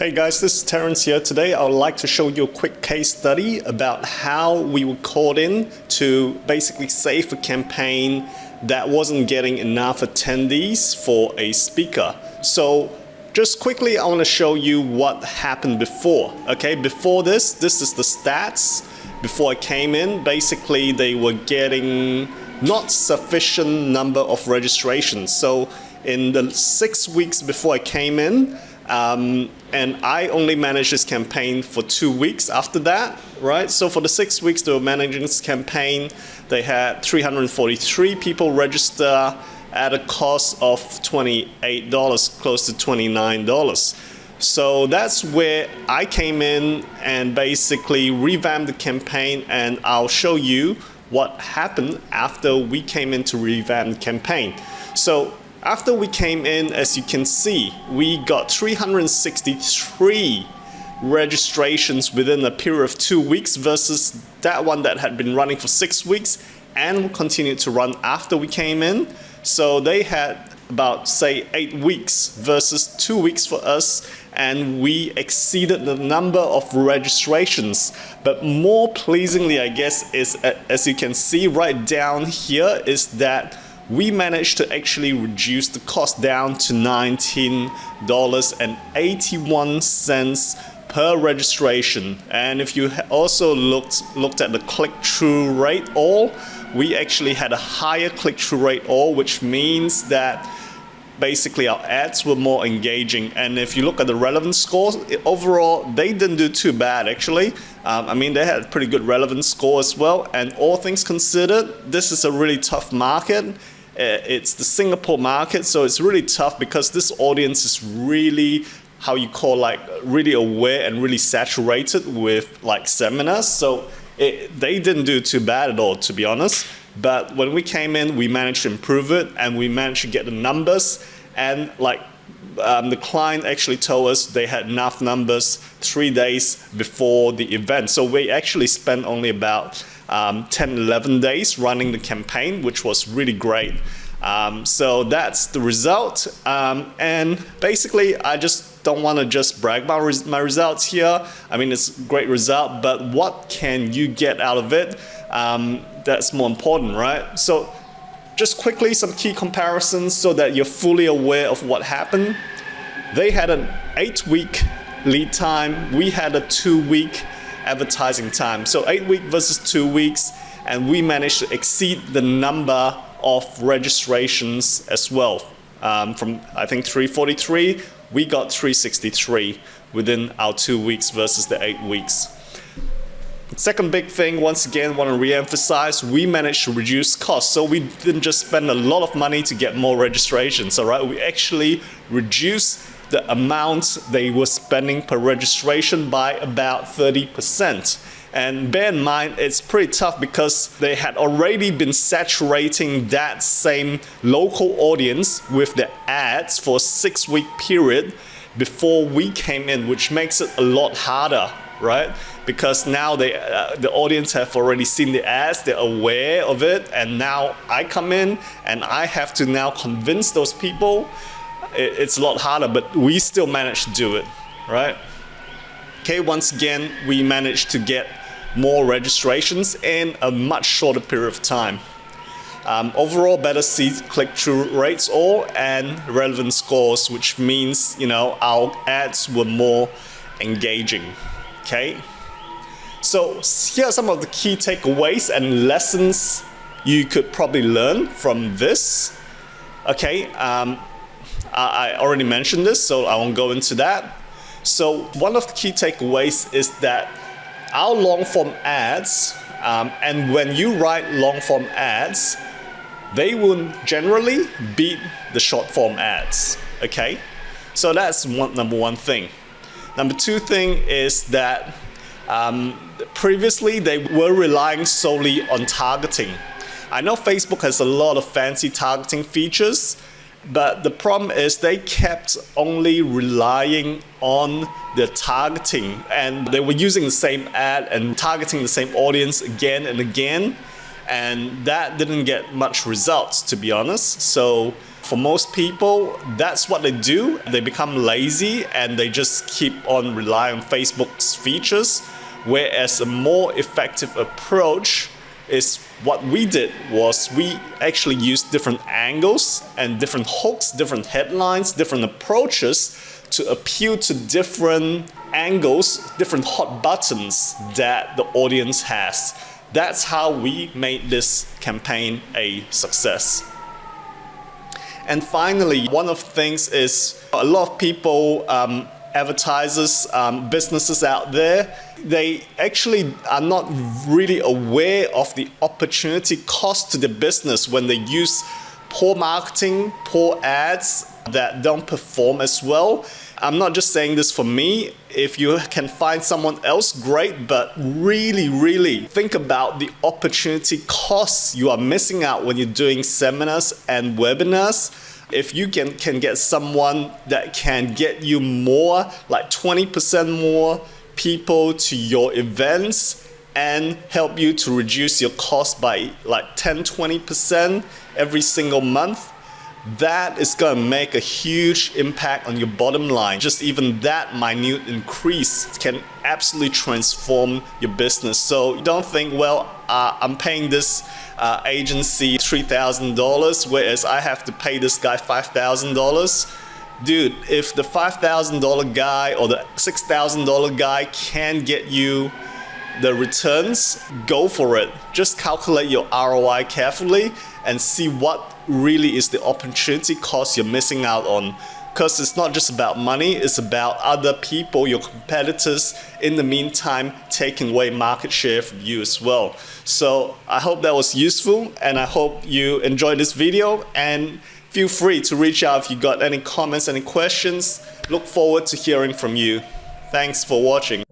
Hey guys, this is Terrence here. Today I would like to show you a quick case study about how we were called in to basically save a campaign that wasn't getting enough attendees for a speaker. So just quickly I want to show you what happened before. Okay, before this is the stats. Before I came in, basically they were getting not sufficient number of registrations. So in the 6 weeks before I came in, and I only managed this campaign for 2 weeks after that, right? So for the 6 weeks they were managing this campaign, they had 343 people register at a cost of $28, close to $29. So that's where I came in and basically revamped the campaign, and I'll show you what happened after we came in to revamp the campaign. So after we came in, as you can see, we got 363 registrations within a period of 2 weeks versus that one that had been running for 6 weeks and continued to run after we came in. So they had about, say, 8 weeks versus 2 weeks for us, and we exceeded the number of registrations. But more pleasingly, I guess, is as you can see right down here, is that we managed to actually reduce the cost down to $19.81 per registration. And if you also looked at the click-through rate all, we actually had a higher click-through rate all, which means that basically our ads were more engaging. And if you look at the relevance scores, overall they didn't do too bad actually. I mean, they had a pretty good relevance score as well. And all things considered, this is a really tough market. It's the Singapore market, so it's really tough because this audience is really, how you call, like, really aware and really saturated with like seminars. So they didn't do too bad at all, to be honest. But when we came in, we managed to improve it, and we managed to get the numbers. And like the client actually told us they had enough numbers 3 days before the event. So we actually spent only about 10-11 days running the campaign, which was really great. So that's the result. And basically, I just don't want to just brag about my results here. I mean, it's a great result, but what can you get out of it? That's more important, right? So just quickly, some key comparisons so that you're fully aware of what happened. They had an 8-week lead time. We had a 2-week advertising time. So 8 weeks versus 2 weeks, and we managed to exceed the number of registrations as well. From, I think, 343, we got 363 within our 2 weeks versus the 8 weeks. Second big thing, once again, want to re-emphasize, we managed to reduce costs. So we didn't just spend a lot of money to get more registrations, all right? We actually reduced the amount they were spending per registration by about 30%. And bear in mind, it's pretty tough because they had already been saturating that same local audience with the ads for a 6-week period before we came in, which makes it a lot harder, right? Because now the audience have already seen the ads, they're aware of it, and now I come in and I have to now convince those people. It's a lot harder, but we still managed to do it, right? Okay, once again, we managed to get more registrations in a much shorter period of time. Overall, better click-through rates all and relevant scores, which means, you know, our ads were more engaging, okay? So here are some of the key takeaways and lessons you could probably learn from this, okay? I already mentioned this, so I won't go into that. So one of the key takeaways is that our long-form ads, and when you write long-form ads, they will generally beat the short-form ads, okay? So that's number one thing. Number two thing is that previously they were relying solely on targeting. I know Facebook has a lot of fancy targeting features, but the problem is they kept only relying on the targeting, and they were using the same ad and targeting the same audience again and again, and that didn't get much results, to be honest. So For most people, that's what they do. They become lazy and they just keep on relying on Facebook's features. Whereas a more effective approach is what we did was we actually used different angles and different hooks, different headlines, different approaches to appeal to different angles, different hot buttons that the audience has. That's how we made this campaign a success. And finally, one of the things is a lot of people, advertisers, businesses out there, they actually are not really aware of the opportunity cost to the business when they use poor marketing, poor ads that don't perform as well. I'm not just saying this for me. If you can find someone else, great, but really think about the opportunity costs you are missing out when you're doing seminars and webinars. If you can get someone that can get you more, like 20% more people to your events and help you to reduce your cost by like 10-20% every single month, that is going to make a huge impact on your bottom line. Just even that minute increase can absolutely transform your business. So don't think, well, I'm paying this agency $3,000, whereas I have to pay this guy $5,000. Dude, if the $5,000 guy or the $6,000 guy can get you the returns, go for it. Just calculate your ROI carefully and see what really is the opportunity cost you're missing out on. Because it's not just about money, it's about other people, your competitors, in the meantime, taking away market share from you as well. So I hope that was useful, and I hope you enjoyed this video, and feel free to reach out if you got any comments, any questions. Look forward to hearing from you. Thanks for watching.